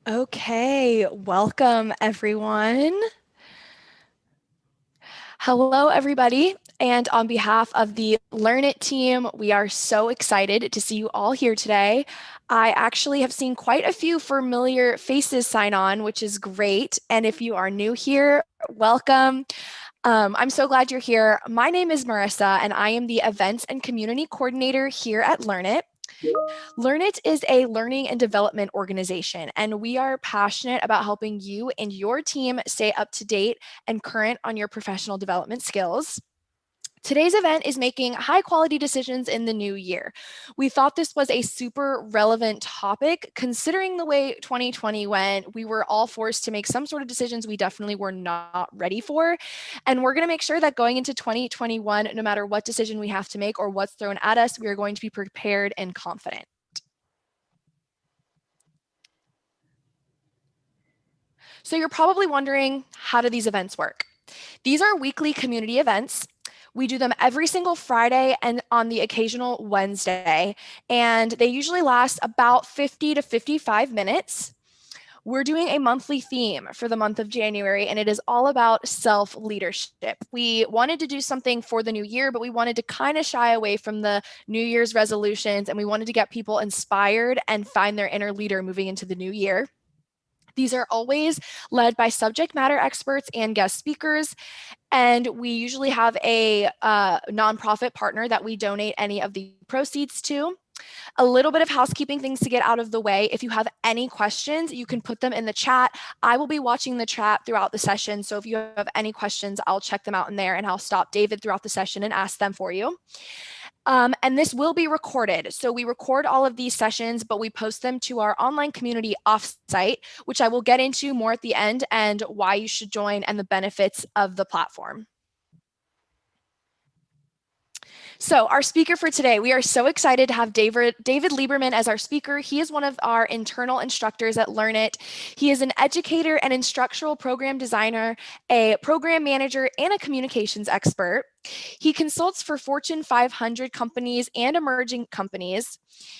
Okay, welcome everyone. Hello everybody, and on behalf of the Learnit team, we are so excited to see you all here today. I actually have seen quite a few familiar faces sign on, which is great. And if you are new here, welcome. I'm so glad you're here. My name is Marissa, and I am the Events and Community Coordinator here at Learnit. Learnit is a learning and development organization, and we are passionate about helping you and your team stay up to date and current on your professional development skills. Today's event is making high quality decisions in the new year. We thought this was a super relevant topic considering the way 2020 went. We were all forced to make some sort of decisions we definitely were not ready for. And we're going to make sure that going into 2021, no matter what decision we have to make or what's thrown at us, we are going to be prepared and confident. So you're probably wondering, how do these events work? These are weekly community events. We do them every single Friday and on the occasional Wednesday, and they usually last about 50 to 55 minutes. We're doing a monthly theme for the month of January, and it is all about self-leadership. We wanted to do something for the new year, but we wanted to kind of shy away from the New Year's resolutions, and we wanted to get people inspired and find their inner leader moving into the new year. These are always led by subject matter experts and guest speakers. And we usually have a nonprofit partner that we donate any of the proceeds to. A little bit of housekeeping things to get out of the way. If you have any questions, you can put them in the chat. I will be watching the chat throughout the session. So if you have any questions, I'll check them out in there, and I'll stop David throughout the session and ask them for you. And this will be recorded. So we record all of these sessions, but we post them to our online community offsite, which I will get into more at the end, and why you should join and the benefits of the platform. So our speaker for today, we are so excited to have David Lieberman as our speaker. He is one of our internal instructors at Learnit. He is an educator and instructional program designer, a program manager, and a communications expert. He consults for Fortune 500 companies and emerging companies.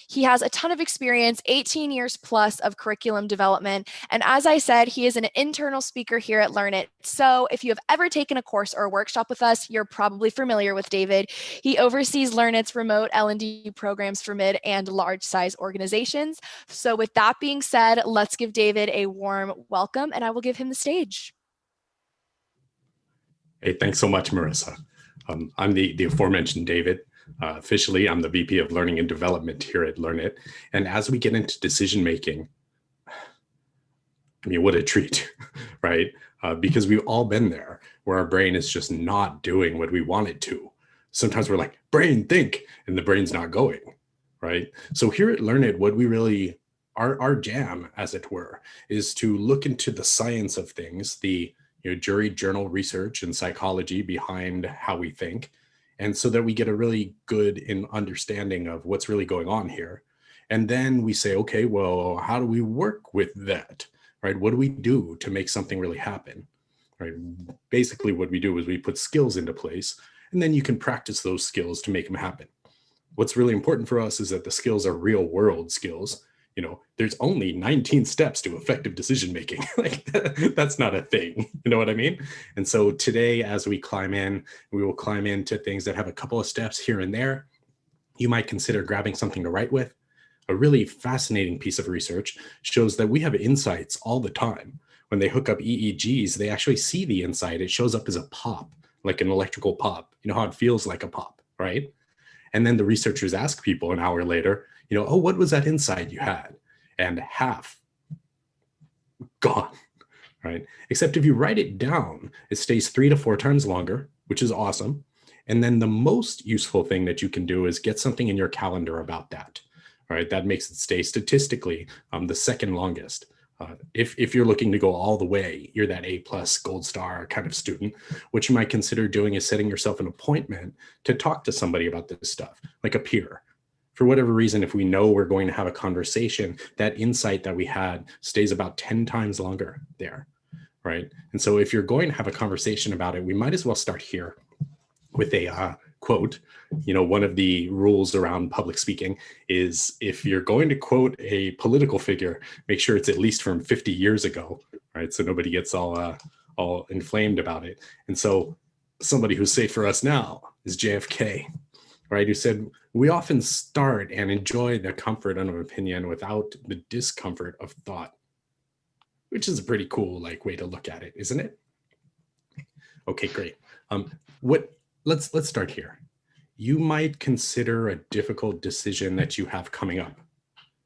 He has a ton of experience, 18 years plus of curriculum development. And as I said, he is an internal speaker here at Learnit. So if you have ever taken a course or a workshop with us, you're probably familiar with David. He oversees Learnit's remote L&D programs for mid and large size organizations. So with that being said, let's give David a warm welcome, and I will give him the stage. Hey, thanks so much, Marissa. I'm the aforementioned David. Officially, I'm the VP of Learning and Development here at Learnit. And as we get into decision making, I mean, what a treat, right? Because we've all been there where our brain is just not doing what we want it to. Sometimes we're like, brain, think, and the brain's not going, right? So here at Learnit, what we really, our jam, as it were, is to look into the science of things, the jury journal research and psychology behind how we think. And so that we get a really good understanding of what's really going on here. And then we say, okay, well, how do we work with that, right? What do we do to make something really happen, right? Basically what we do is we put skills into place, and then you can practice those skills to make them happen. What's really important for us is that the skills are real world skills. there's only 19 steps to effective decision making. Like that's not a thing. You know what I mean? And so today, as we climb in, we will climb into things that have a couple of steps here and there. You might consider grabbing something to write with. A really fascinating piece of research shows that we have insights all the time. When they hook up EEGs, they actually see the insight. It shows up as a pop, like an electrical pop. You know how it feels like a pop, right? And then the researchers ask people an hour later, oh, what was that insight you had? And half gone, right? Except if you write it down, it stays 3 to 4 times longer, which is awesome. And then the most useful thing that you can do is get something in your calendar about that. All right, that makes it stay statistically the second longest. If you're looking to go all the way, you're that A+ gold star kind of student, what you might consider doing is setting yourself an appointment to talk to somebody about this stuff, like a peer. For whatever reason, if we know we're going to have a conversation, that insight that we had stays about 10 times longer there, right? And so if you're going to have a conversation about it, we might as well start here with a quote. One of the rules around public speaking is if you're going to quote a political figure, make sure it's at least from 50 years ago, right? So nobody gets all inflamed about it. And so somebody who's safe for us now is JFK, right? Who said, we often start and enjoy the comfort of opinion without the discomfort of thought, which is a pretty cool way to look at it, isn't it? Okay, great. Let's start here. You might consider a difficult decision that you have coming up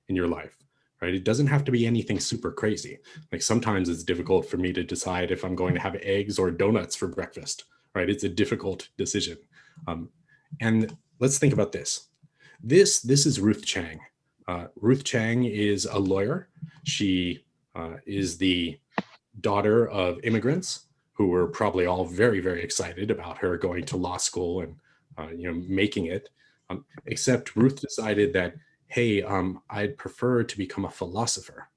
in your life, right? It doesn't have to be anything super crazy. Like sometimes it's difficult for me to decide if I'm going to have eggs or donuts for breakfast, right? It's a difficult decision. And let's think about this. This is Ruth Chang. Ruth Chang is a lawyer. She is the daughter of immigrants who were probably all very, very excited about her going to law school and making it. Except Ruth decided that, hey, I'd prefer to become a philosopher,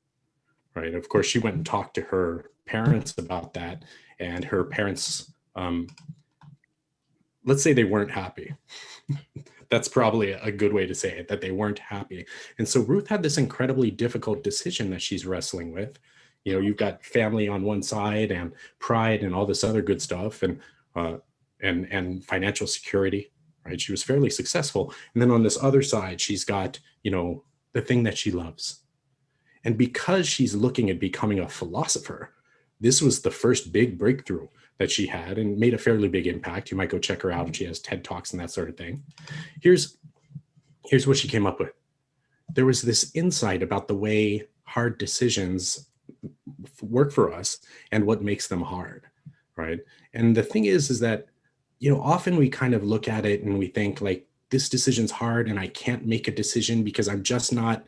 right? Of course, she went and talked to her parents about that, and her parents, let's say they weren't happy. That's probably a good way to say it, that they weren't happy. And so Ruth had this incredibly difficult decision that she's wrestling with. You've got family on one side and pride and all this other good stuff and financial security, right? She was fairly successful. And then on this other side, she's got, the thing that she loves. And because she's looking at becoming a philosopher, this was the first big breakthrough that she had and made a fairly big impact. You might go check her out. She has TED Talks and that sort of thing. Here's what she came up with. There was this insight about the way hard decisions work for us and what makes them hard, right? And the thing is that, often we kind of look at it and we think this decision's hard and I can't make a decision because I'm just not,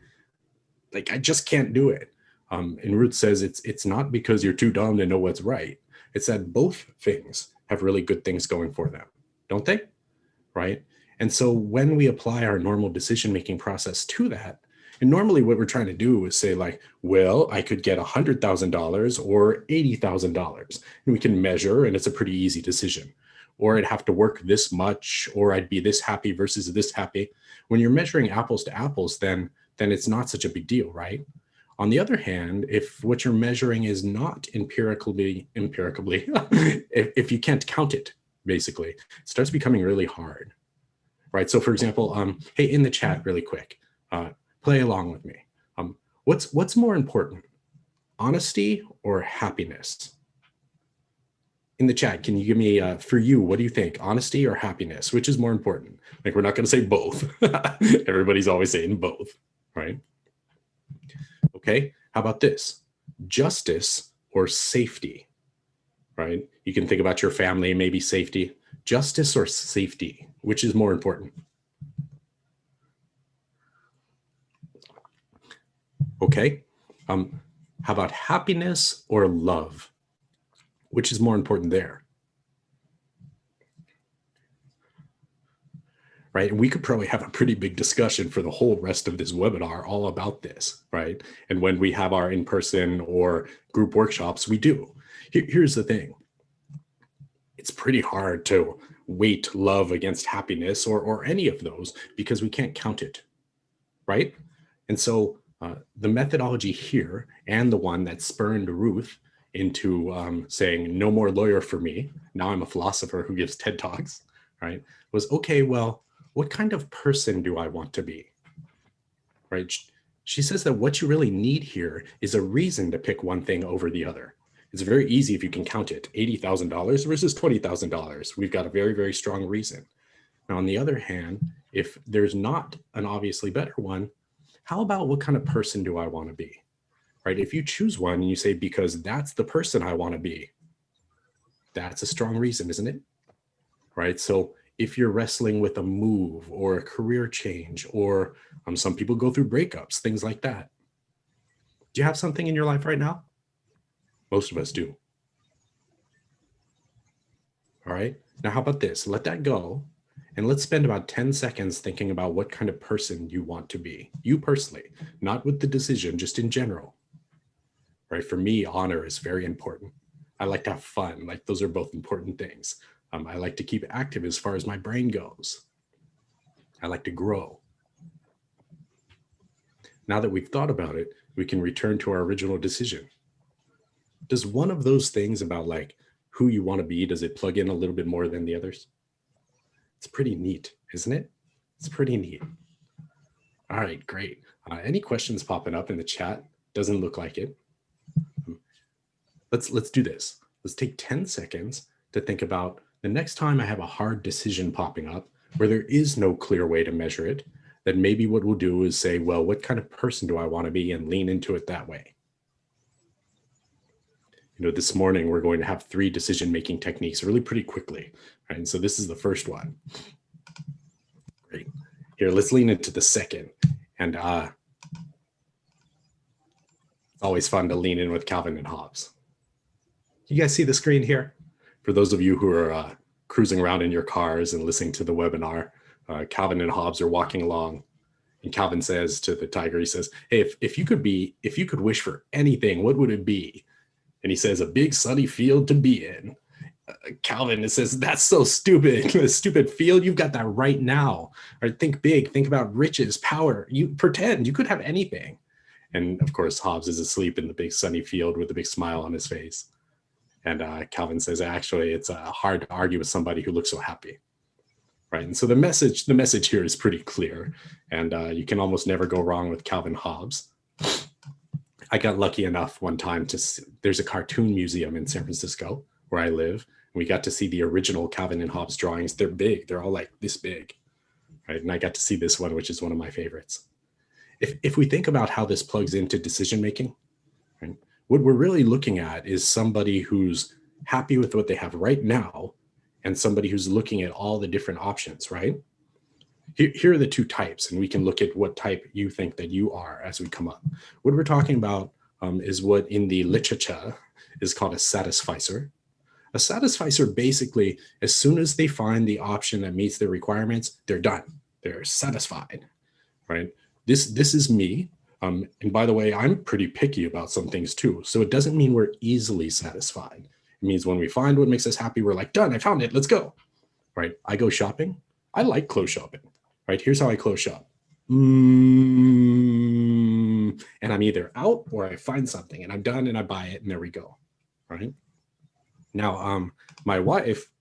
I just can't do it. And Ruth says it's not because you're too dumb to know what's right. It's that both things have really good things going for them, don't they? Right? And so when we apply our normal decision-making process to that, and normally what we're trying to do is say well, I could get $100,000 or $80,000. And we can measure, and it's a pretty easy decision. Or I'd have to work this much, or I'd be this happy versus this happy. When you're measuring apples to apples, then it's not such a big deal, right? On the other hand, if what you're measuring is not empirically, if you can't count it, basically, it starts becoming really hard, right? So for example, hey, in the chat really quick, play along with me. What's more important, honesty or happiness? In the chat, can you give me, for you, what do you think? Honesty or happiness? Which is more important? We're not going to say both. Everybody's always saying both, right? Okay, how about this? Justice or safety, right? You can think about your family, maybe safety. Justice or safety, which is more important? Okay, how about happiness or love? Which is more important there? Right, and we could probably have a pretty big discussion for the whole rest of this webinar all about this, right? And when we have our in-person or group workshops, we do. Here's the thing. It's pretty hard to weight love against happiness or any of those because we can't count it, right? And so The methodology here and the one that spurned Ruth into saying, no more lawyer for me, now I'm a philosopher who gives TED Talks, right, was, okay, well, what kind of person do I want to be, right? She says that what you really need here is a reason to pick one thing over the other. It's very easy if you can count it, $80,000 versus $20,000. We've got a very, very strong reason. Now, on the other hand, if there's not an obviously better one, how about what kind of person do I want to be, right? If you choose one and you say, because that's the person I want to be, that's a strong reason, isn't it? Right? So if you're wrestling with a move or a career change, or some people go through breakups, things like that. Do you have something in your life right now? Most of us do. All right. Now, how about this? Let that go. And let's spend about 10 seconds thinking about what kind of person you want to be. You personally, not with the decision, just in general. Right? For me, honor is very important. I like to have fun. Like, those are both important things. I like to keep active as far as my brain goes. I like to grow. Now that we've thought about it, we can return to our original decision. Does one of those things about like who you want to be, does it plug in a little bit more than the others? It's pretty neat, isn't it? It's pretty neat. All right, great. Any questions popping up in the chat? Doesn't look like it. Let's do this. Let's take 10 seconds to think about the next time I have a hard decision popping up where there is no clear way to measure it, then maybe what we'll do is say, well, what kind of person do I want to be, and lean into it that way. You know, this morning we're going to have 3 decision-making techniques really pretty quickly. Right? And so this is the first one. Great. Here, let's lean into the second. And it's always fun to lean in with Calvin and Hobbes. You guys see the screen here? For those of you who are cruising around in your cars and listening to the webinar, Calvin and Hobbes are walking along. And Calvin says to the tiger, he says, hey, if you could wish for anything, what would it be? And he says, a big sunny field to be in. Calvin says, that's so stupid. A stupid field, you've got that right now. Or think big, think about riches, power. You pretend you could have anything. And of course, Hobbes is asleep in the big sunny field with a big smile on his face. And Calvin says, actually, it's hard to argue with somebody who looks so happy. Right. And so the message here is pretty clear. And you can almost never go wrong with Calvin Hobbes. I got lucky enough one time there's a cartoon museum in San Francisco where I live. And we got to see the original Calvin and Hobbes drawings. They're big. They're all like this big. Right. And I got to see this one, which is one of my favorites. If we think about how this plugs into decision making, right, what we're really looking at is somebody who's happy with what they have right now and somebody who's looking at all the different options, right? Here are the 2 types, and we can look at what type you think that you are as we come up. What we're talking about is what in the literature is called a satisficer. A satisficer, basically, as soon as they find the option that meets their requirements, they're done. They're satisfied, right? This is me. And by the way, I'm pretty picky about some things too. So it doesn't mean we're easily satisfied. It means when we find what makes us happy, we're like, done, I found it, let's go, right? I go shopping. I like clothes shopping, right? Here's how I clothes shop. And I'm either out or I find something and I'm done and I buy it and there we go, right? Now, my wife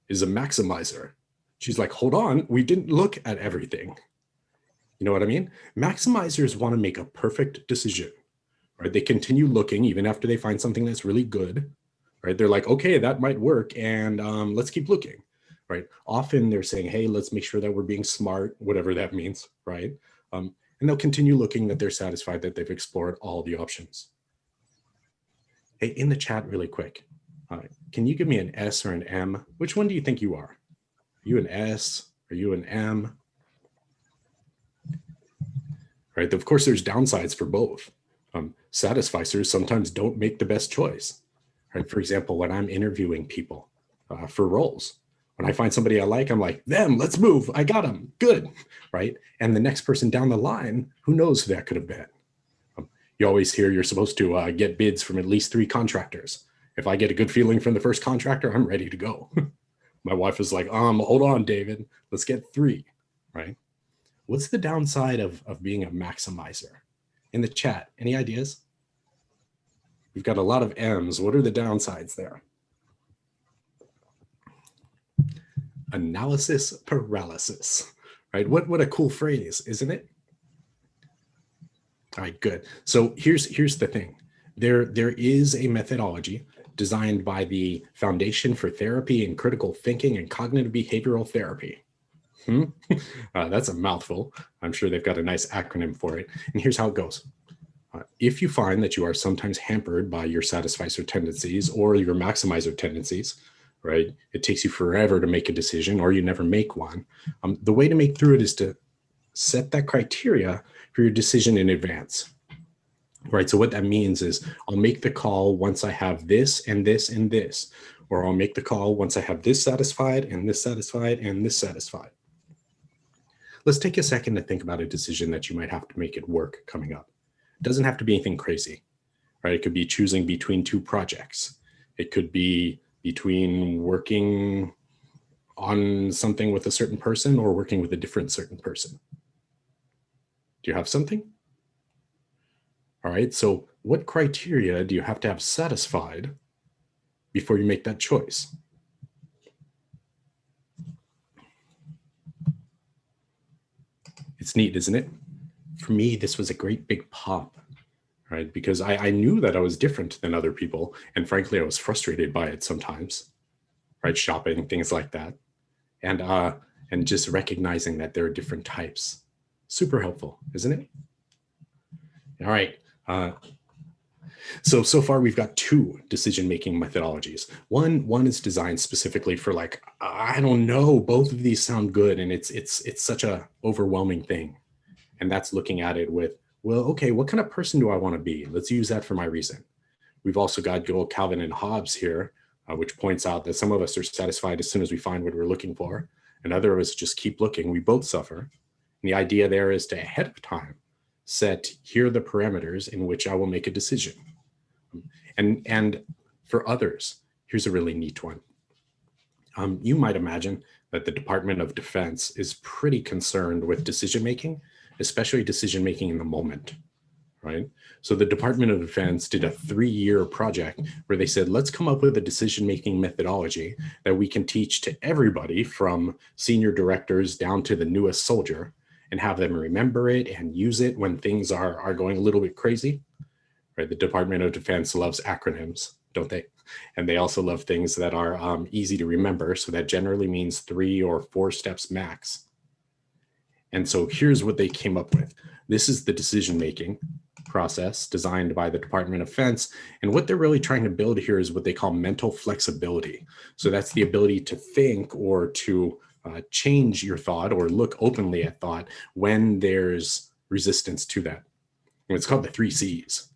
is a maximizer. She's like, hold on, we didn't look at everything. You know what I mean? Maximizers want to make a perfect decision, right? They continue looking even after they find something that's really good, right? They're like, okay, that might work, and let's keep looking, right? Often they're saying, hey, let's make sure that we're being smart, whatever that means, right? And they'll continue looking that they're satisfied that they've explored all the options. Hey, in the chat really quick, can you give me an S or an M? Which one do you think you are? Are you an S? Are you an M? Right? Of course, there's downsides for both. Satisficers sometimes don't make the best choice. Right? For example, when I'm interviewing people for roles, when I find somebody I like, I'm like, them, let's move. I got them. Good. Right? And the next person down the line, who knows who that could have been? You always hear you're supposed to get bids from at least 3 contractors. If I get a good feeling from the first contractor, I'm ready to go. My wife is like, hold on, David, let's get 3, right? What's the downside of being a maximizer? in the chat? Any ideas? We've got a lot of M's. What are the downsides there? Analysis paralysis, right? What a cool phrase, isn't it? All right, good. So here's the thing. There is a methodology designed by the Foundation for Therapy and Critical Thinking and Cognitive Behavioral Therapy. That's a mouthful. I'm sure they've got a nice acronym for it. And here's how it goes. If you find that you are sometimes hampered by your satisficer tendencies or your maximizer tendencies, right? It takes you forever to make a decision or you never make one. The way to make through it is to set that criteria for your decision in advance, right? So what that means is I'll make the call once I have this and this and this, or I'll make the call once I have this satisfied and this satisfied and this satisfied. Let's take a second to think about a decision that you might have to make at work coming up. It doesn't have to be anything crazy, right? It could be choosing between two projects. It could be between working on something with a certain person or working with a different certain person. Do you have something? All right, so what criteria do you have to have satisfied before you make that choice? It's neat, isn't it? For me, this was a great big pop, right? Because I knew that I was different than other people. And frankly, I was frustrated by it sometimes, right? Shopping, things like that. And just recognizing that there are different types. Super helpful, isn't it? All right. So far we've got two decision-making methodologies. One is designed specifically for like, I don't know, both of these sound good. And it's such a overwhelming thing. And that's looking at it with, well, okay, what kind of person do I want to be? Let's use that for my reason. We've also got good old Calvin and Hobbes here, which points out that some of us are satisfied as soon as we find what we're looking for. And other of us just keep looking. We both suffer. And the idea there is to ahead of time set, here are the parameters in which I will make a decision. And for others, here's a really neat one. You might imagine that the Department of Defense is pretty concerned with decision-making, especially decision-making in the moment, right? So the Department of Defense did a 3-year project where they said, let's come up with a decision-making methodology that we can teach to everybody from senior directors down to the newest soldier and have them remember it and use it when things are going a little bit crazy, right? The Department of Defense loves acronyms, don't they? And they also love things that are easy to remember. So that generally means 3 or 4 steps max. And so here's what they came up with. This is the decision-making process designed by the Department of Defense. And what they're really trying to build here is what they call mental flexibility. So that's the ability to think or to change your thought or look openly at thought when there's resistance to that. And it's called the 3 C's.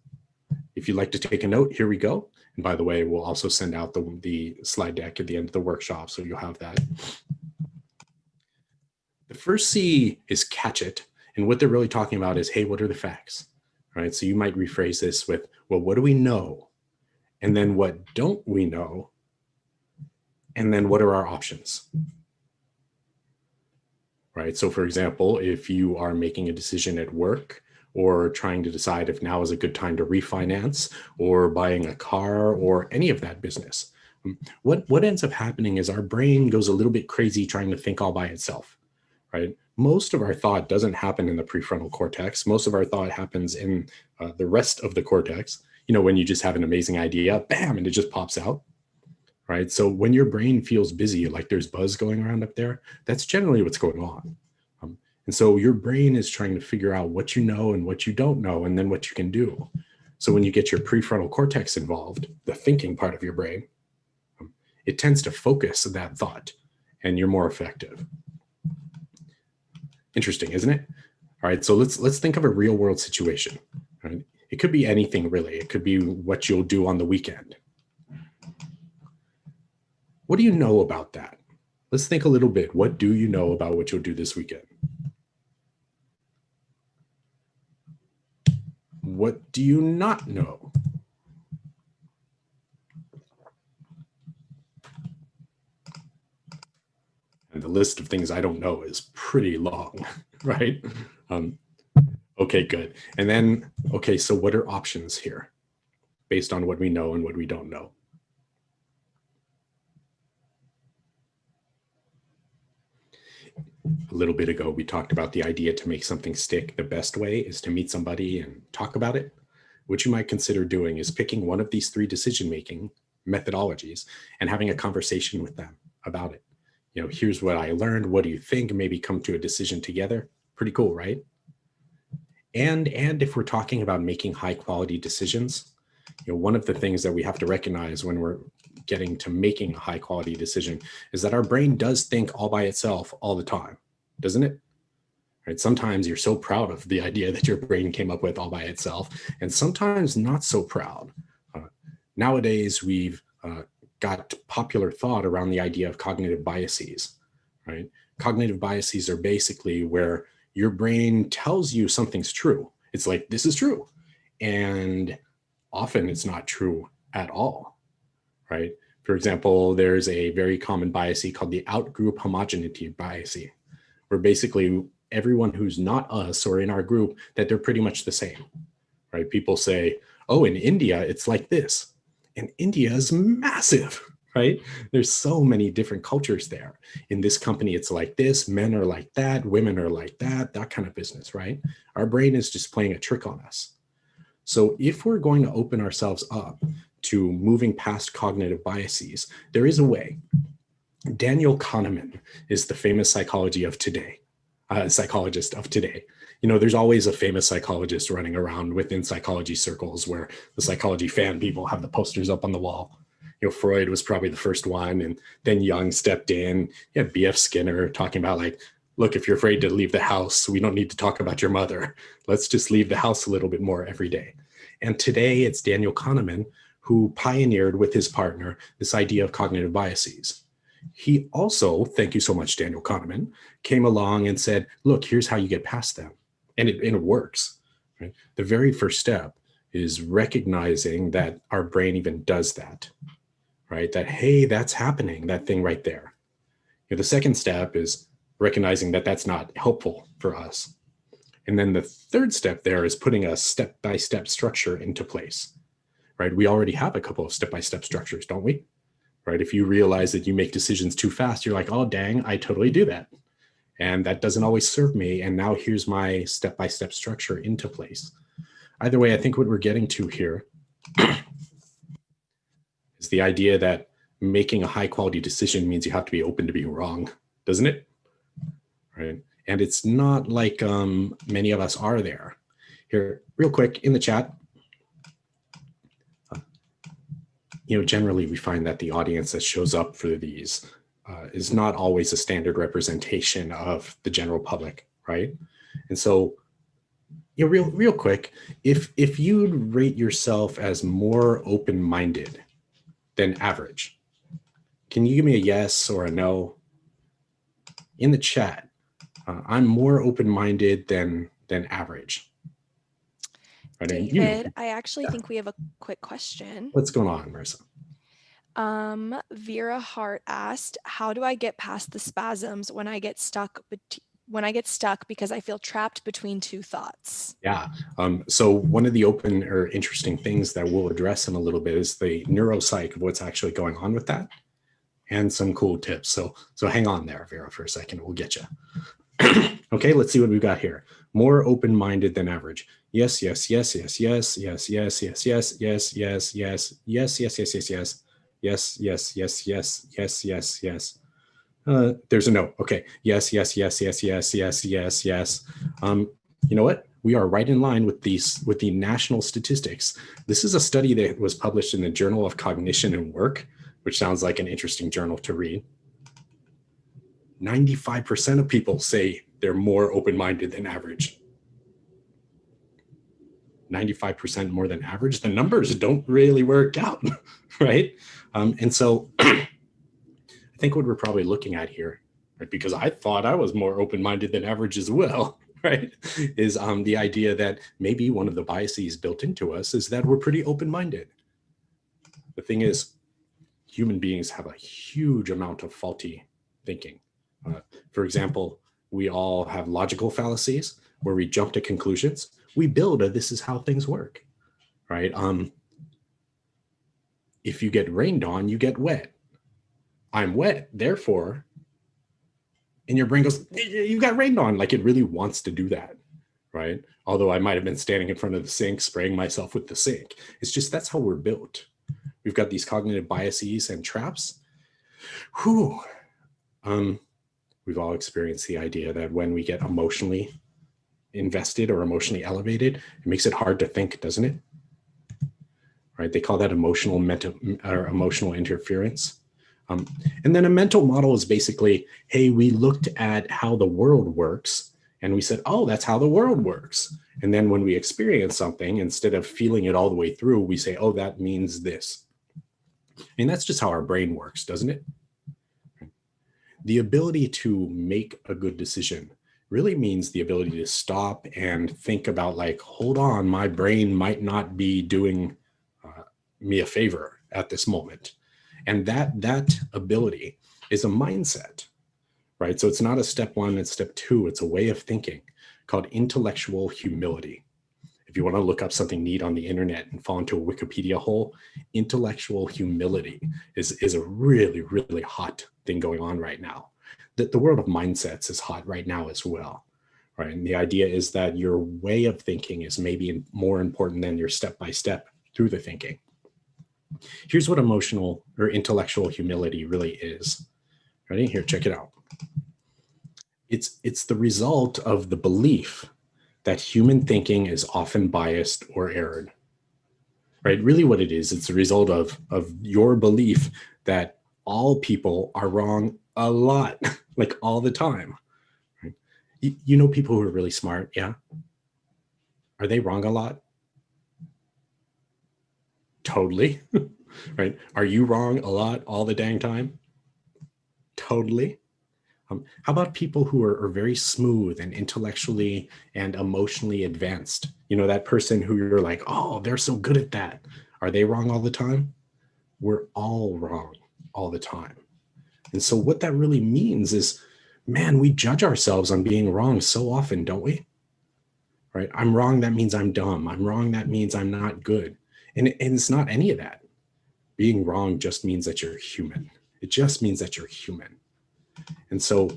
If you'd like to take a note, here we go. And by the way, we'll also send out the slide deck at the end of the workshop, so you'll have that. The first C is catch it. And what they're really talking about is, hey, what are the facts? Right? So you might rephrase this with, well, what do we know? And then what don't we know? And then what are our options? Right? So for example, if you are making a decision at work or trying to decide if now is a good time to refinance or buying a car or any of that business, what ends up happening is our brain goes a little bit crazy trying to think all by itself, right? Most of our thought doesn't happen in the prefrontal cortex. Most of our thought happens in the rest of the cortex. You know, when you just have an amazing idea, bam, and it just pops out, right? So when your brain feels busy, like there's buzz going around up there, that's generally what's going on. And so your brain is trying to figure out what you know and what you don't know, and then what you can do. So when you get your prefrontal cortex involved, the thinking part of your brain, it tends to focus that thought and you're more effective. Interesting, isn't it? All right, so let's think of a real world situation. Right? It could be anything really. It could be what you'll do on the weekend. What do you know about that? Let's think a little bit. What do you know about what you'll do this weekend? What do you not know? And the list of things I don't know is pretty long, right? Okay, good. And then, okay, so what are options here based on what we know and what we don't know? A little bit ago, we talked about the idea to make something stick. The best way is to meet somebody and talk about it. What you might consider doing is picking one of these three decision-making methodologies and having a conversation with them about it. You know, here's what I learned. What do you think? Maybe come to a decision together. Pretty cool, right? And if we're talking about making high quality decisions, you know, one of the things that we have to recognize when we're getting to making a high quality decision is that our brain does think all by itself all the time, doesn't it? Right? Sometimes you're so proud of the idea that your brain came up with all by itself, and sometimes not so proud. Nowadays, we've got popular thought around the idea of cognitive biases, right? Cognitive biases are basically where your brain tells you something's true. It's like, this is true. And often it's not true at all, right? For example, there's a very common bias called the outgroup homogeneity bias, where basically everyone who's not us or in our group, that they're pretty much the same, right? People say, oh, in India, it's like this. And India is massive, right? There's so many different cultures there. In this company, it's like this, men are like that, women are like that kind of business, right? Our brain is just playing a trick on us. So if we're going to open ourselves up to moving past cognitive biases, there is a way. Daniel Kahneman is the famous psychologist of today. You know, there's always a famous psychologist running around within psychology circles where the psychology fan people have the posters up on the wall. You know, Freud was probably the first one, and then Jung stepped in. You had B.F. Skinner talking about, like, look, if you're afraid to leave the house, we don't need to talk about your mother. Let's just leave the house a little bit more every day. And today it's Daniel Kahneman who pioneered with his partner this idea of cognitive biases. He also, thank you so much, Daniel Kahneman, came along and said, look, here's how you get past them. And it works. Right? The very first step is recognizing that our brain even does that, right? That, hey, that's happening, that thing right there. You know, the second step is recognizing that that's not helpful for us. And then the third step there is putting a step-by-step structure into place, right? We already have a couple of step-by-step structures, don't we? Right? If you realize that you make decisions too fast, you're like, oh, dang, I totally do that. And that doesn't always serve me. And now here's my step-by-step structure into place. Either way, I think what we're getting to here is the idea that making a high quality decision means you have to be open to being wrong, doesn't it? Right. And it's not like many of us are there. Here, real quick in the chat, you know, generally we find that the audience that shows up for these is not always a standard representation of the general public, right? And so, you know, real quick, if you'd rate yourself as more open-minded than average, can you give me a yes or a no? In the chat, I'm more open-minded than average. Right? David, you know, I actually think we have a quick question. What's going on, Marissa? Vera Hart asked, how do I get past the spasms when I get stuck because I feel trapped between two thoughts? Yeah. So one of the open or interesting things that we'll address in a little bit is the neuropsych of what's actually going on with that, and some cool tips. So hang on there, Vera, for a second. We'll get you. Okay, let's see what we've got here. More open-minded than average. Yes, yes, yes, yes, yes, yes, yes, yes, yes, yes, yes, yes, yes, yes, yes, yes, yes. Yes, yes, yes, yes, yes, yes, yes. There's a no. Okay. Yes, yes, yes, yes, yes, yes, yes, yes. You know what? We are right in line with the national statistics. This is a study that was published in the Journal of Cognition and Work, which sounds like an interesting journal to read. 95% of people say they're more open-minded than average. 95% more than average. The numbers don't really work out, right? And so I think what we're probably looking at here, right, because I thought I was more open-minded than average as well, right, is the idea that maybe one of the biases built into us is that we're pretty open-minded. The thing is, human beings have a huge amount of faulty thinking. For example, we all have logical fallacies. where we jump to conclusions. We build a this is how things work, right? If you get rained on, you get wet. I'm wet, therefore, and your brain goes, you got rained on, like it really wants to do that, right? Although I might have been standing in front of the sink, spraying myself with the sink. It's just, that's how we're built. We've got these cognitive biases and traps. Whew. We've all experienced the idea that when we get emotionally invested or emotionally elevated, it makes it hard to think, doesn't it? Right? They call that emotional interference. And then a mental model is basically, hey, we looked at how the world works and we said, oh, that's how the world works. And then when we experience something, instead of feeling it all the way through, we say, oh, that means this. And that's just how our brain works, doesn't it? The ability to make a good decision really means the ability to stop and think about, like, hold on, my brain might not be doing me a favor at this moment. And that ability is a mindset, right? So it's not a step one and step two, it's a way of thinking called intellectual humility. If you want to look up something neat on the internet and fall into a Wikipedia hole, intellectual humility is a really, really hot thing going on right now. The world of mindsets is hot right now as well, right? And the idea is that your way of thinking is maybe more important than your step-by-step through the thinking. Here's what emotional or intellectual humility really is. Ready? Here, check it out. It's the result of the belief that human thinking is often biased or erred, right? Really what it is, it's a result of your belief that all people are wrong a lot, like all the time. Right? You know people who are really smart, yeah? Are they wrong a lot? Totally, right? Are you wrong a lot all the dang time? Totally. How about people who are very smooth and intellectually and emotionally advanced? You know, that person who you're like, oh, they're so good at that. Are they wrong all the time? We're all wrong all the time. And so what that really means is, man, we judge ourselves on being wrong so often, don't we? Right? I'm wrong, that means I'm dumb. I'm wrong, that means I'm not good. And it's not any of that. Being wrong just means that you're human. It just means that you're human. And so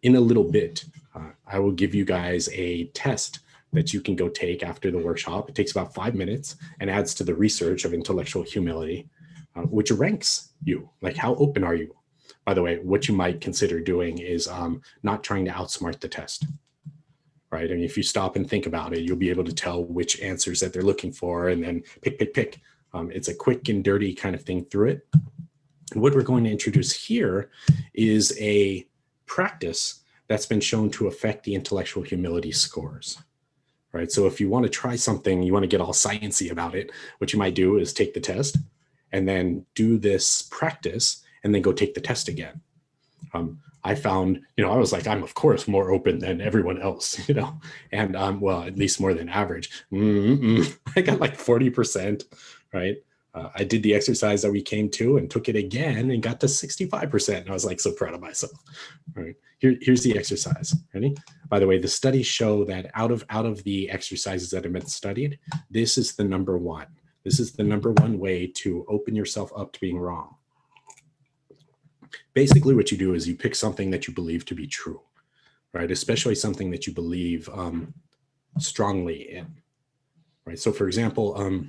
in a little bit, I will give you guys a test that you can go take after the workshop. It takes about 5 minutes and adds to the research of intellectual humility, which ranks you. Like, how open are you? By the way, what you might consider doing is not trying to outsmart the test, right? I mean, if you stop and think about it, you'll be able to tell which answers that they're looking for and then pick. It's a quick and dirty kind of thing through it. And what we're going to introduce here is a practice that's been shown to affect the intellectual humility scores, right? So if you want to try something, you want to get all sciencey about it, what you might do is take the test and then do this practice and then go take the test again. I found, I was like, I'm of course more open than everyone else, and well, at least more than average. I got like 40%, right? I did the exercise that we came to and took it again and got to 65%. And I was like, so proud of myself. All right, here's the exercise. Ready? By the way, the studies show that out of the exercises that have been studied, this is the number one. This is the number one way to open yourself up to being wrong. Basically, what you do is you pick something that you believe to be true, right? Especially something that you believe strongly in, right? So for example,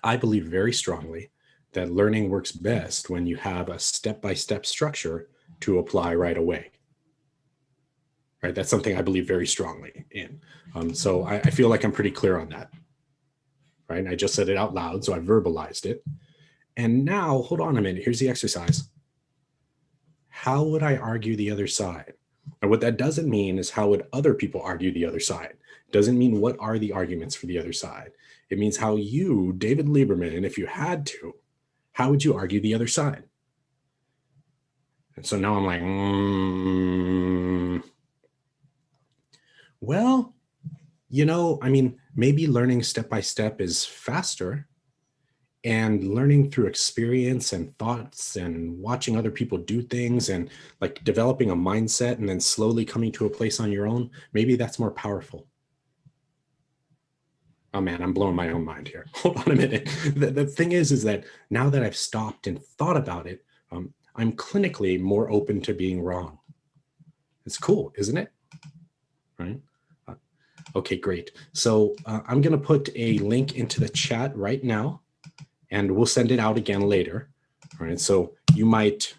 I believe very strongly that learning works best when you have a step-by-step structure to apply right away, right? That's something I believe very strongly in. So I feel like I'm pretty clear on that, right? And I just said it out loud, so I verbalized it. And now, hold on a minute, here's the exercise. How would I argue the other side? And what that doesn't mean is how would other people argue the other side. It doesn't mean what are the arguments for the other side. It means how you, David Lieberman, if you had to, how would you argue the other side? And so now I'm like, well, I mean, maybe learning step by step is faster And learning through experience and thoughts and watching other people do things and like developing a mindset and then slowly coming to a place on your own, maybe that's more powerful. Oh man, I'm blowing my own mind here. Hold on a minute. The thing is that now that I've stopped and thought about it, I'm clinically more open to being wrong. It's cool, isn't it? Right? Okay, great. So I'm going to put a link into the chat right now, and we'll send it out again later. All right, so you might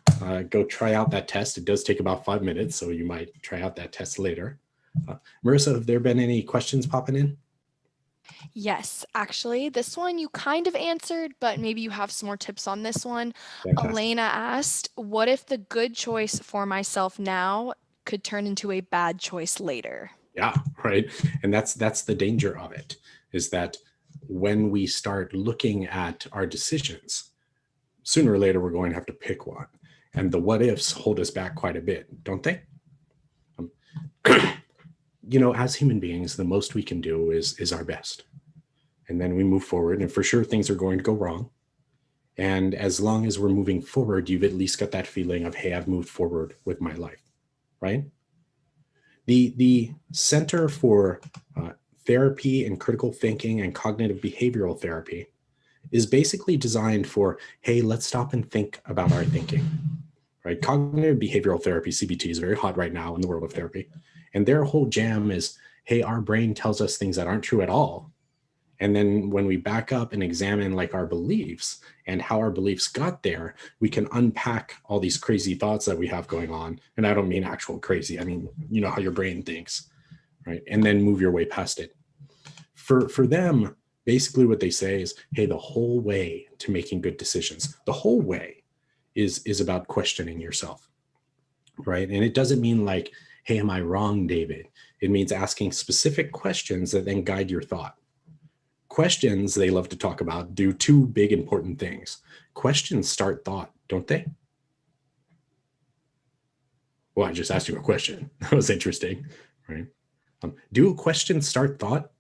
go try out that test. It does take about 5 minutes, so you might try out that test later. Marissa, have there been any questions popping in? Yes, actually, this one you kind of answered, but maybe you have some more tips on this one. Fantastic. Elena asked, what if the good choice for myself now could turn into a bad choice later? Yeah, right. And that's the danger of it, is that when we start looking at our decisions, sooner or later we're going to have to pick one. And the what ifs hold us back quite a bit, don't they? You know, as human beings, the most we can do is our best. And then we move forward, and for sure things are going to go wrong. And as long as we're moving forward, you've at least got that feeling of, hey, I've moved forward with my life, right? The Center for Therapy and Critical Thinking and Cognitive Behavioral Therapy is basically designed for, hey, let's stop and think about our thinking, right? Cognitive behavioral therapy, CBT, is very hot right now in the world of therapy. And their whole jam is, hey, our brain tells us things that aren't true at all. And then when we back up and examine like our beliefs and how our beliefs got there, we can unpack all these crazy thoughts that we have going on. And I don't mean actual crazy. I mean, you know how your brain thinks, right? And then move your way past it. For them, basically what they say is, hey, the whole way to making good decisions, the whole way is about questioning yourself, right? And it doesn't mean like, hey, am I wrong, David? It means asking specific questions that then guide your thought. Questions they love to talk about do two big important things. Questions start thought, don't they? Well, I just asked you a question. That was interesting, right? Do questions start thought?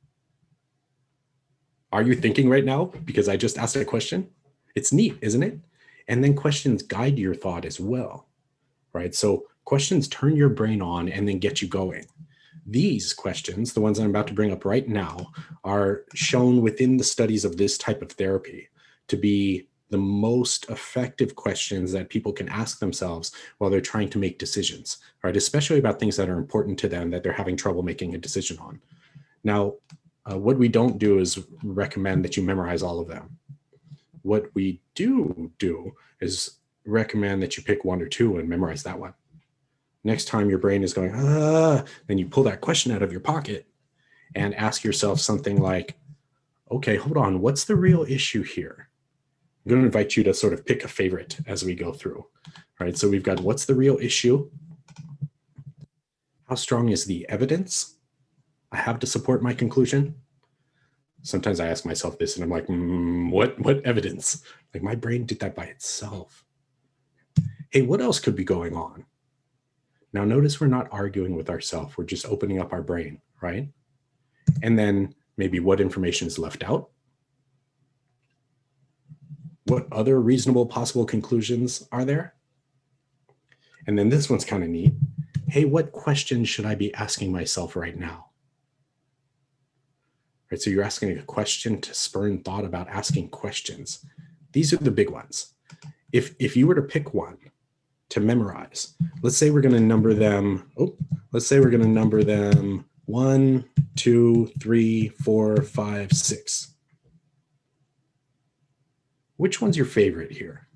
Are you thinking right now because I just asked a question? It's neat, isn't it? And then questions guide your thought as well, right? So questions turn your brain on and then get you going. These questions, the ones I'm about to bring up right now, are shown within the studies of this type of therapy to be the most effective questions that people can ask themselves while they're trying to make decisions, right? Especially about things that are important to them that they're having trouble making a decision on. Now, what we don't do is recommend that you memorize all of them. What we do is recommend that you pick one or two and memorize that one. Next time your brain is going, then you pull that question out of your pocket and ask yourself something like, okay, hold on, what's the real issue here? I'm going to invite you to sort of pick a favorite as we go through. All right, so we've got what's the real issue? How strong is the evidence I have to support my conclusion? Sometimes I ask myself this and I'm like, what evidence? Like my brain did that by itself. Hey, what else could be going on? Now notice we're not arguing with ourselves. We're just opening up our brain, right? And then maybe what information is left out? What other reasonable possible conclusions are there? And then this one's kind of neat. Hey, what questions should I be asking myself right now? Right, so you're asking a question to spurn thought about asking questions. These are the big ones. If you were to pick one to memorize, let's say we're going to number them. Let's say we're going to number them 1, 2, 3, 4, 5, 6. Which one's your favorite here?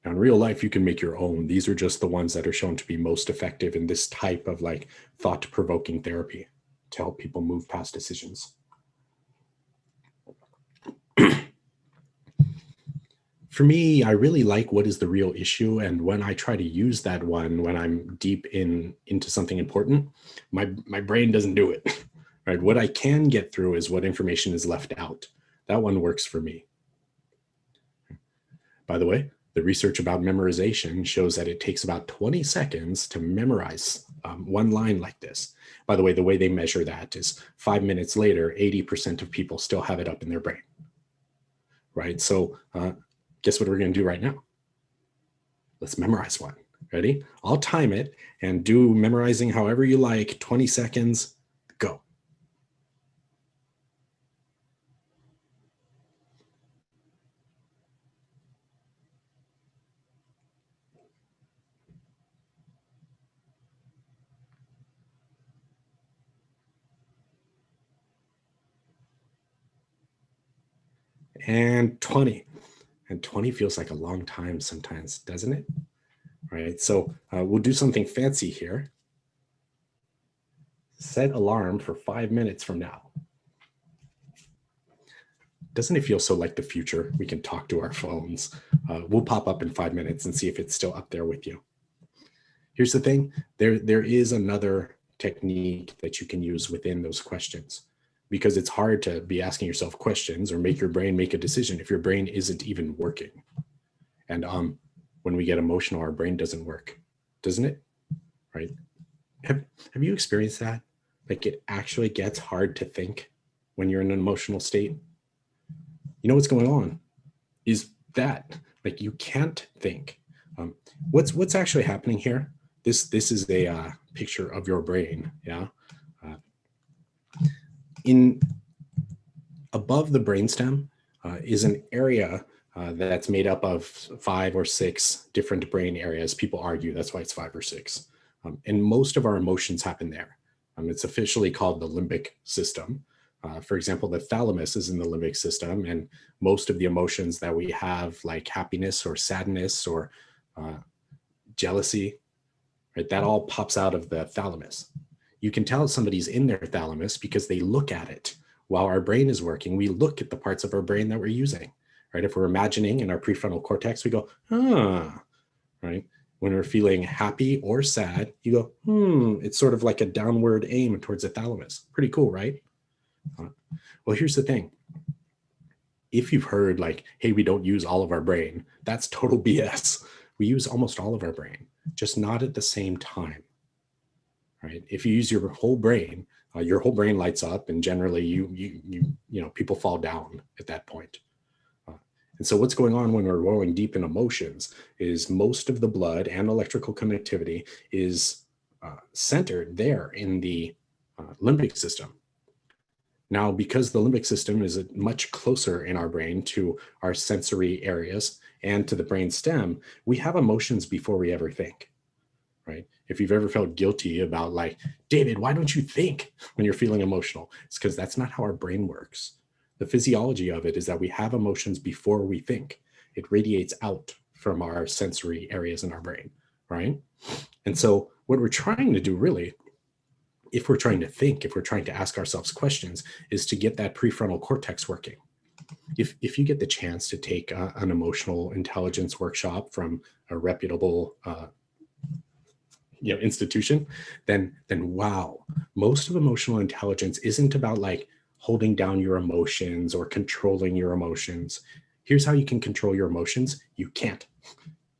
Now, in real life, you can make your own. These are just the ones that are shown to be most effective in this type of like thought-provoking therapy to help people move past decisions. For me, I really like what is the real issue. And when I try to use that one, when I'm deep into something important, my brain doesn't do it, right? What I can get through is what information is left out. That one works for me. By the way, the research about memorization shows that it takes about 20 seconds to memorize one line like this. By the way they measure that is 5 minutes later, 80% of people still have it up in their brain. right? So guess what we're going to do right now? Let's memorize one. Ready? I'll time it and do memorizing however you like. 20 seconds, go. And 20. And 20 feels like a long time sometimes, doesn't it? All right, so we'll do something fancy here. Set alarm for 5 minutes from now. Doesn't it feel so like the future? We can talk to our phones. We'll pop up in 5 minutes and see if it's still up there with you. Here's the thing. There is another technique that you can use within those questions, because it's hard to be asking yourself questions or make your brain make a decision if your brain isn't even working. And when we get emotional, our brain doesn't work, doesn't it? Right? Have you experienced that? Like, it actually gets hard to think when you're in an emotional state. You know what's going on is that, like, you can't think. What's actually happening here? This is a picture of your brain. Yeah. In above the brainstem is an area that's made up of 5 or 6 different brain areas. People argue that's why it's 5 or 6. And most of our emotions happen there. It's officially called the limbic system. For example, the thalamus is in the limbic system, and most of the emotions that we have, like happiness or sadness or jealousy, right, that all pops out of the thalamus. You can tell somebody's in their thalamus because they look at it. While our brain is working, we look at the parts of our brain that we're using, right? If we're imagining in our prefrontal cortex, we go, right? When we're feeling happy or sad, you go, it's sort of like a downward aim towards the thalamus. Pretty cool, right? Well, here's the thing. If you've heard like, hey, we don't use all of our brain, that's total BS. We use almost all of our brain, just not at the same time, right? If you use your whole brain lights up, and generally you know, people fall down at that point. And so what's going on when we're rolling deep in emotions is most of the blood and electrical connectivity is centered there in the limbic system. Now, because the limbic system is much closer in our brain to our sensory areas and to the brain stem, we have emotions before we ever think, right? If you've ever felt guilty about like, David, why don't you think when you're feeling emotional? It's because that's not how our brain works. The physiology of it is that we have emotions before we think. It radiates out from our sensory areas in our brain, right? And so what we're trying to do really, if we're trying to think, if we're trying to ask ourselves questions, is to get that prefrontal cortex working. If you get the chance to take an emotional intelligence workshop from a reputable institution, then wow, most of emotional intelligence isn't about like holding down your emotions or controlling your emotions. Here's how you can control your emotions. You can't.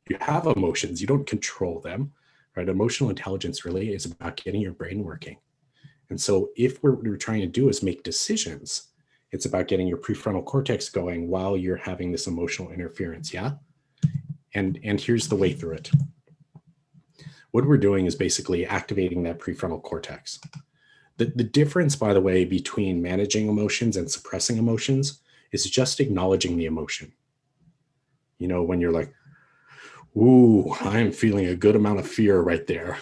You have emotions, you don't control them, right? Emotional intelligence really is about getting your brain working. And so if what we're trying to do is make decisions, it's about getting your prefrontal cortex going while you're having this emotional interference, yeah? And here's the way through it. What we're doing is basically activating that prefrontal cortex. The difference, by the way, between managing emotions and suppressing emotions is just acknowledging the emotion. You know, when you're like, ooh, I'm feeling a good amount of fear right there.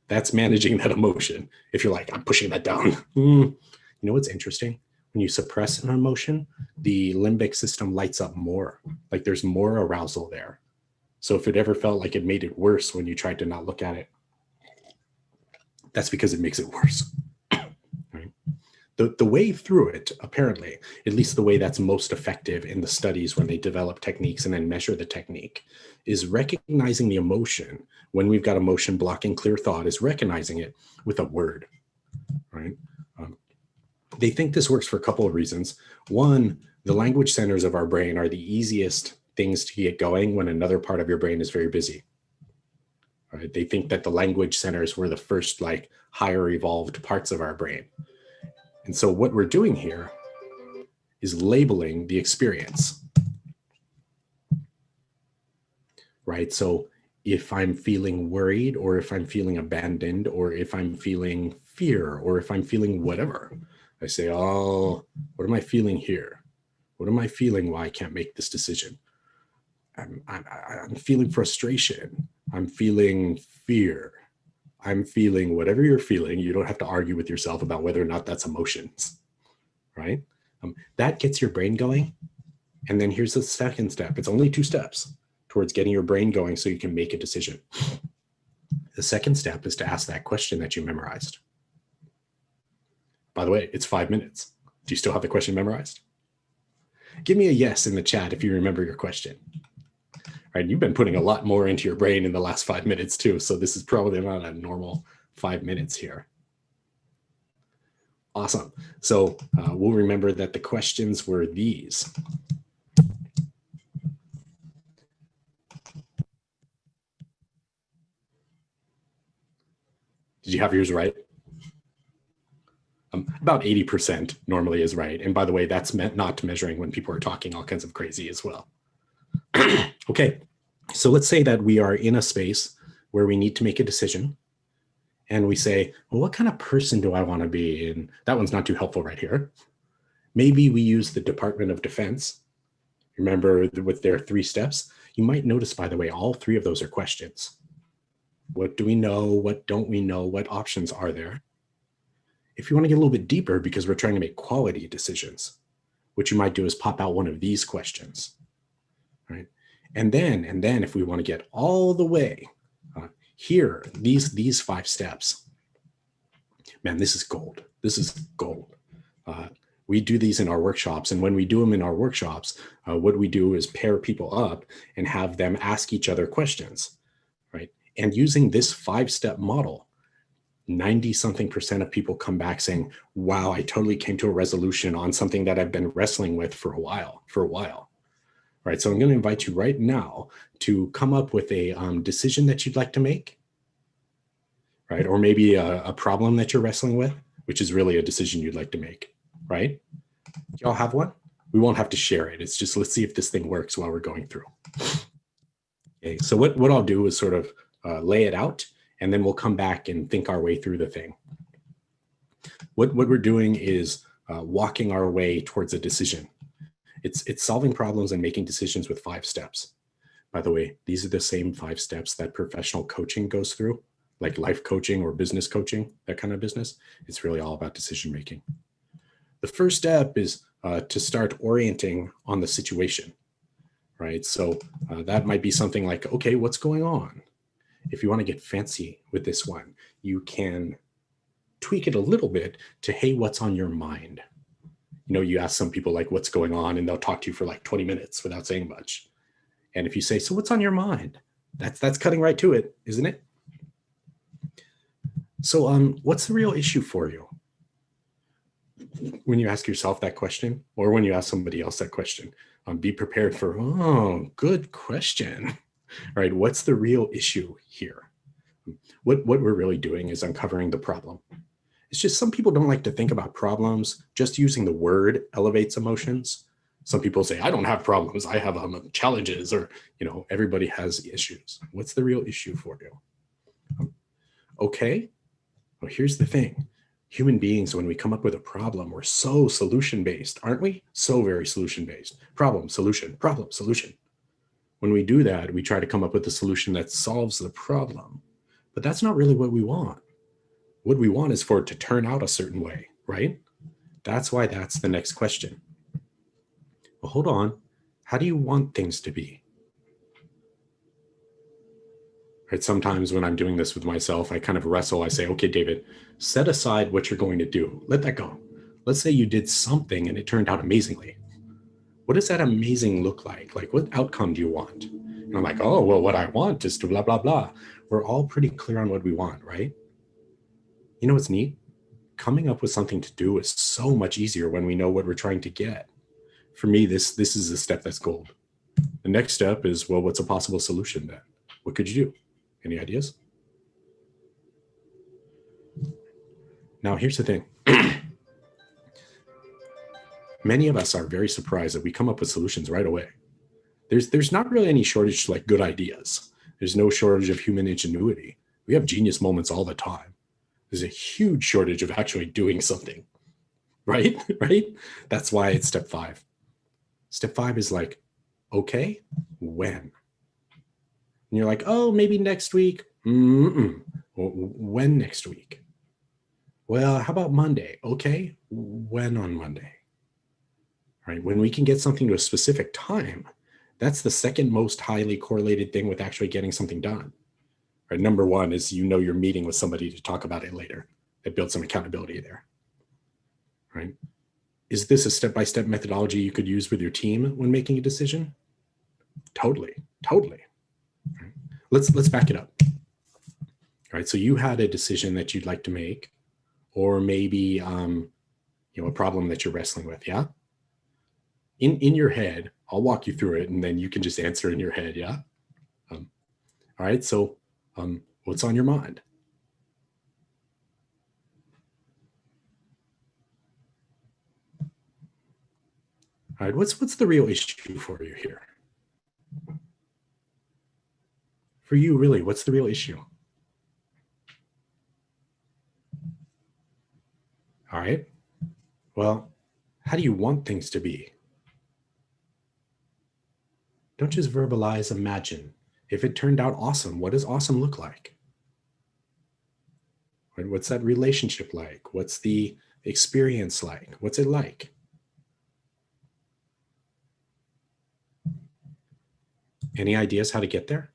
That's managing that emotion. If you're like, I'm pushing that down. You know what's interesting? When you suppress an emotion, the limbic system lights up more. Like there's more arousal there. So if it ever felt like it made it worse when you tried to not look at it, that's because it makes it worse. Right? The way through it, apparently, at least the way that's most effective in the studies when they develop techniques and then measure the technique, is recognizing the emotion when we've got emotion blocking clear thought, is recognizing it with a word, right? They think this works for a couple of reasons. One, the language centers of our brain are the easiest things to get going when another part of your brain is very busy. Right? They think that the language centers were the first like higher evolved parts of our brain. And so what we're doing here is labeling the experience. right? So if I'm feeling worried, or if I'm feeling abandoned, or if I'm feeling fear, or if I'm feeling whatever, I say, oh, what am I feeling here? What am I feeling why I can't make this decision? I'm feeling frustration. I'm feeling fear. I'm feeling whatever you're feeling. You don't have to argue with yourself about whether or not that's emotions, right? That gets your brain going. And then here's the second step. It's only 2 steps towards getting your brain going so you can make a decision. The second step is to ask that question that you memorized. By the way, it's 5 minutes. Do you still have the question memorized? Give me a yes in the chat if you remember your question. Right, you've been putting a lot more into your brain in the last 5 minutes too, so this is probably not a normal 5 minutes here. Awesome. So we'll remember that the questions were these. Did you have yours right? About 80% normally is right. And by the way, that's not measuring when people are talking all kinds of crazy as well. Okay, so let's say that we are in a space where we need to make a decision. And we say, well, what kind of person do I want to be? And that one's not too helpful right here. Maybe we use the Department of Defense. Remember with their 3 steps? You might notice, by the way, all 3 of those are questions. What do we know? What don't we know? What options are there? If you want to get a little bit deeper, because we're trying to make quality decisions, what you might do is pop out one of these questions, right? And then if we want to get all the way here, these 5 steps, man, this is gold. This is gold. We do these in our workshops. And when we do them in our workshops, what we do is pair people up and have them ask each other questions, right? And using this 5-step model, 90-something% of people come back saying, wow, I totally came to a resolution on something that I've been wrestling with for a while. Right, so I'm going to invite you right now to come up with a decision that you'd like to make, right? Or maybe a problem that you're wrestling with, which is really a decision you'd like to make, right? Do y'all have one? We won't have to share it. It's just, let's see if this thing works while we're going through. Okay, so what I'll do is sort of lay it out, and then we'll come back and think our way through the thing. What we're doing is walking our way towards a decision. It's solving problems and making decisions with 5 steps. By the way, these are the same 5 steps that professional coaching goes through, like life coaching or business coaching, that kind of business. It's really all about decision making. The first step is to start orienting on the situation, right? So that might be something like, okay, what's going on? If you want to get fancy with this one, you can tweak it a little bit to, hey, what's on your mind? You know, you ask some people like, what's going on? And they'll talk to you for like 20 minutes without saying much. And if you say, so what's on your mind? That's cutting right to it, isn't it? So what's the real issue for you? When you ask yourself that question, or when you ask somebody else that question, be prepared for, oh, good question, right? What's the real issue here? What we're really doing is uncovering the problem. It's just some people don't like to think about problems. Just using the word elevates emotions. Some people say, I don't have problems, I have challenges, or, you know, everybody has issues. What's the real issue for you? Okay, well, here's the thing. Human beings, when we come up with a problem, we're so solution-based, aren't we? So very solution-based. Problem, solution, problem, solution. When we do that, we try to come up with a solution that solves the problem. But that's not really what we want. What we want is for it to turn out a certain way, right? That's why that's the next question. Well, hold on. How do you want things to be? Right? Sometimes when I'm doing this with myself, I kind of wrestle. I say, okay, David, set aside what you're going to do. Let that go. Let's say you did something and it turned out amazingly. What does that amazing look like? Like, what outcome do you want? And I'm like, oh, well, what I want is to blah, blah, blah. We're all pretty clear on what we want, right? You know what's neat? Coming up with something to do is so much easier when we know what we're trying to get. For me, this is a step that's gold. The next step is, well, what's a possible solution then? What could you do? Any ideas? Now, here's the thing. Many of us are very surprised that we come up with solutions right away. There's not really any shortage to like good ideas. There's no shortage of human ingenuity. We have genius moments all the time. There's a huge shortage of actually doing something, right? Right? That's why it's step 5. Step 5 is like, okay, when? And you're like, oh, maybe next week. Mm-mm. When next week? Well, how about Monday? Okay, when on Monday? Right? When we can get something to a specific time, that's the second most highly correlated thing with actually getting something done. Right? Number 1 is you're meeting with somebody to talk about it later. It builds some accountability there. Right? Is this a step-by-step methodology you could use with your team when making a decision? Totally. Right? Let's back it up. All right. So you had a decision that you'd like to make, or maybe a problem that you're wrestling with. Yeah. In your head, I'll walk you through it, and then you can just answer in your head. Yeah. All right. So what's on your mind? All right. What's the real issue for you here? For you, really, what's the real issue? All right. Well, how do you want things to be? Don't just verbalize, imagine. If it turned out awesome, what does awesome look like? Right? What's that relationship like? What's the experience like? What's it like? Any ideas how to get there?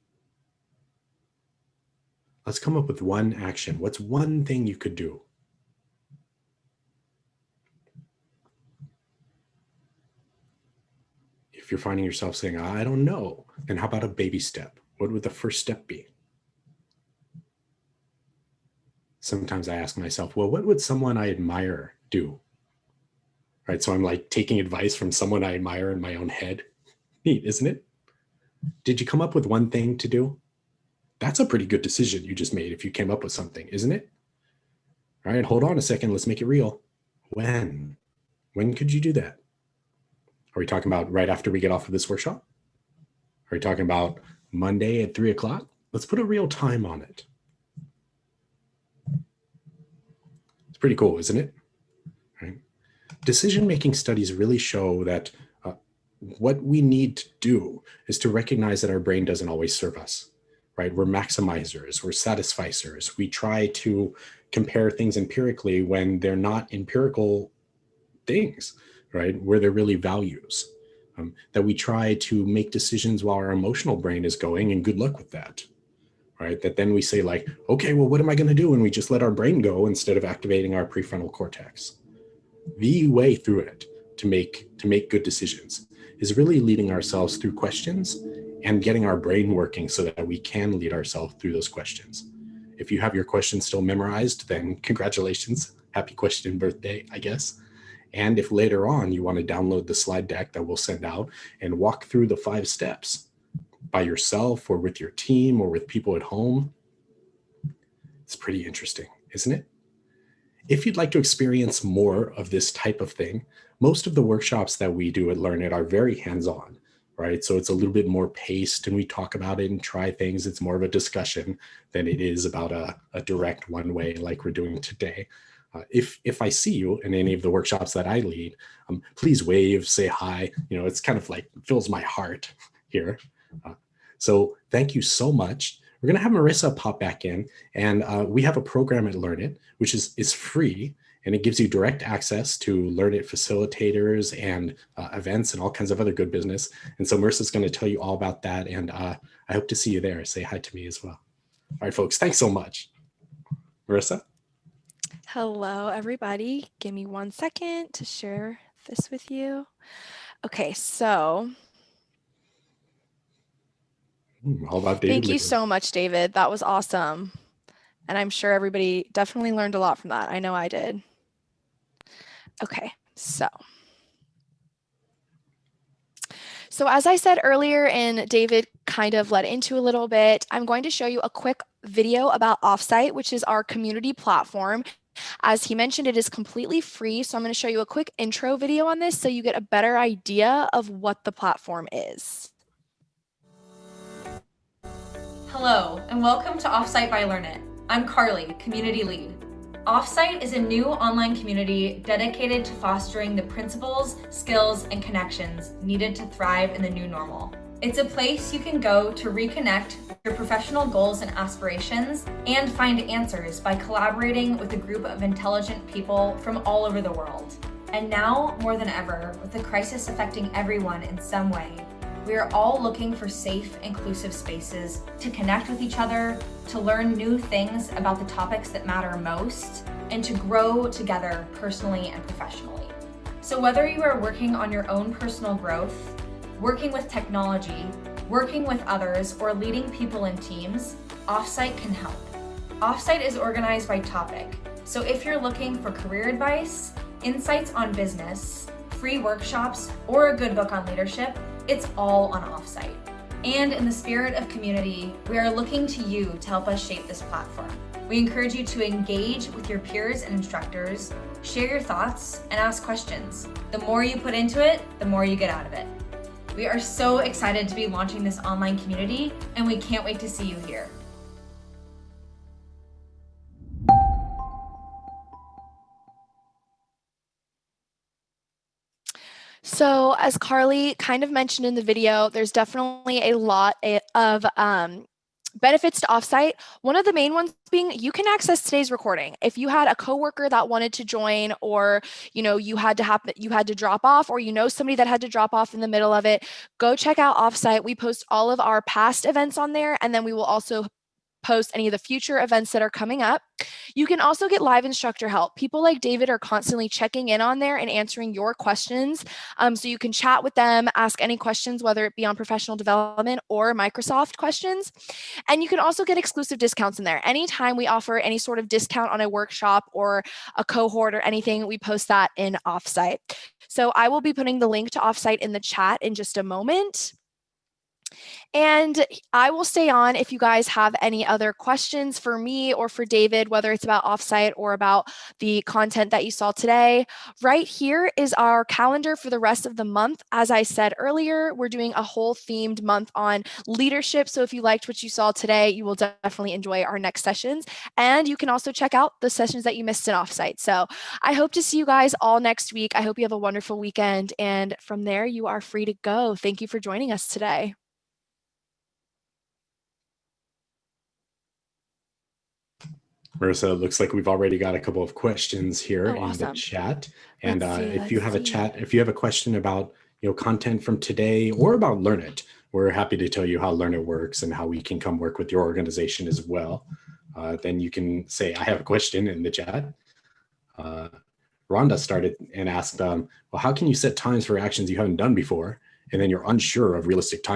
Let's come up with one action. What's one thing you could do? If you're finding yourself saying, I don't know, then how about a baby step? What would the first step be? Sometimes I ask myself, well, what would someone I admire do? Right. So I'm like taking advice from someone I admire in my own head. Neat, isn't it? Did you come up with one thing to do? That's a pretty good decision you just made if you came up with something, isn't it? All right, hold on a second. Let's make it real. When? When could you do that? Are we talking about right after we get off of this workshop? Are we talking about Monday at 3:00? Let's put a real time on it. It's pretty cool, isn't it? Right? Decision-making studies really show that what we need to do is to recognize that our brain doesn't always serve us, right? We're maximizers, we're satisficers. We try to compare things empirically when they're not empirical things, right? Where they're really values. That we try to make decisions while our emotional brain is going, and good luck with that, right? That then we say like, okay, well, what am I going to do? And we just let our brain go instead of activating our prefrontal cortex. The way through it to make good decisions is really leading ourselves through questions and getting our brain working so that we can lead ourselves through those questions. If you have your questions still memorized, then congratulations. Happy question birthday, I guess. And if later on you want to download the slide deck that we'll send out and walk through the 5 steps by yourself or with your team or with people at home, it's pretty interesting, isn't it? If you'd like to experience more of this type of thing, most of the workshops that we do at Learnit are very hands-on, right? So it's a little bit more paced and we talk about it and try things. It's more of a discussion than it is about a direct one way like we're doing today. If I see you in any of the workshops that I lead, please wave, say hi. It's kind of like fills my heart here. So thank you so much. We're going to have Marissa pop back in, and we have a program at Learnit, which is free, and it gives you direct access to Learnit facilitators and events and all kinds of other good business. And so Marissa's going to tell you all about that, and I hope to see you there. Say hi to me as well. All right, folks, thanks so much. Marissa? Hello, everybody. Give me 1 second to share this with you. Okay, so All about David. Thank you so much, David. That was awesome. And I'm sure everybody definitely learned a lot from that. I know I did. Okay, so as I said earlier, and David kind of led into a little bit, I'm going to show you a quick video about Offsite, which is our community platform. As he mentioned, it is completely free. So I'm going to show you a quick intro video on this so you get a better idea of what the platform is. Hello, and welcome to Offsite by Learnit. I'm Carly, Community Lead. Offsite is a new online community dedicated to fostering the principles, skills, and connections needed to thrive in the new normal. It's a place you can go to reconnect with your professional goals and aspirations and find answers by collaborating with a group of intelligent people from all over the world. And now, more than ever, with the crisis affecting everyone in some way, we are all looking for safe, inclusive spaces to connect with each other, to learn new things about the topics that matter most, and to grow together personally and professionally. So whether you are working on your own personal growth, working with technology, working with others, or leading people in teams, Offsite can help. Offsite is organized by topic. So if you're looking for career advice, insights on business, free workshops, or a good book on leadership, it's all on Offsite. And in the spirit of community, we are looking to you to help us shape this platform. We encourage you to engage with your peers and instructors, share your thoughts, and ask questions. The more you put into it, the more you get out of it. We are so excited to be launching this online community, and we can't wait to see you here. So as Carly kind of mentioned in the video, there's definitely a lot of benefits to Offsite. One of the main ones being you can access today's recording. If you had a coworker that wanted to join, or you had to drop off, or somebody that had to drop off in the middle of it, go check out Offsite. We post all of our past events on there, and then we will also post any of the future events that are coming up. You can also get live instructor help. People like David are constantly checking in on there and answering your questions. So you can chat with them, ask any questions, whether it be on professional development or Microsoft questions. And you can also get exclusive discounts in there. Anytime we offer any sort of discount on a workshop or a cohort or anything, we post that in Offsite. So I will be putting the link to Offsite in the chat in just a moment. And I will stay on if you guys have any other questions for me or for David, whether it's about Offsite or about the content that you saw today. Right here is our calendar for the rest of the month. As I said earlier, we're doing a whole themed month on leadership. So if you liked what you saw today, you will definitely enjoy our next sessions. And you can also check out the sessions that you missed in Offsite. So I hope to see you guys all next week. I hope you have a wonderful weekend. And from there, you are free to go. Thank you for joining us today. Marissa, it looks like we've already got a couple of questions here in awesome. the chat. And if you have a question about content from today or about Learnit, we're happy to tell you how Learnit works and how we can come work with your organization as well. Then you can say, I have a question in the chat. Rhonda started and asked, well, how can you set times for actions you haven't done before? And then you're unsure of realistic time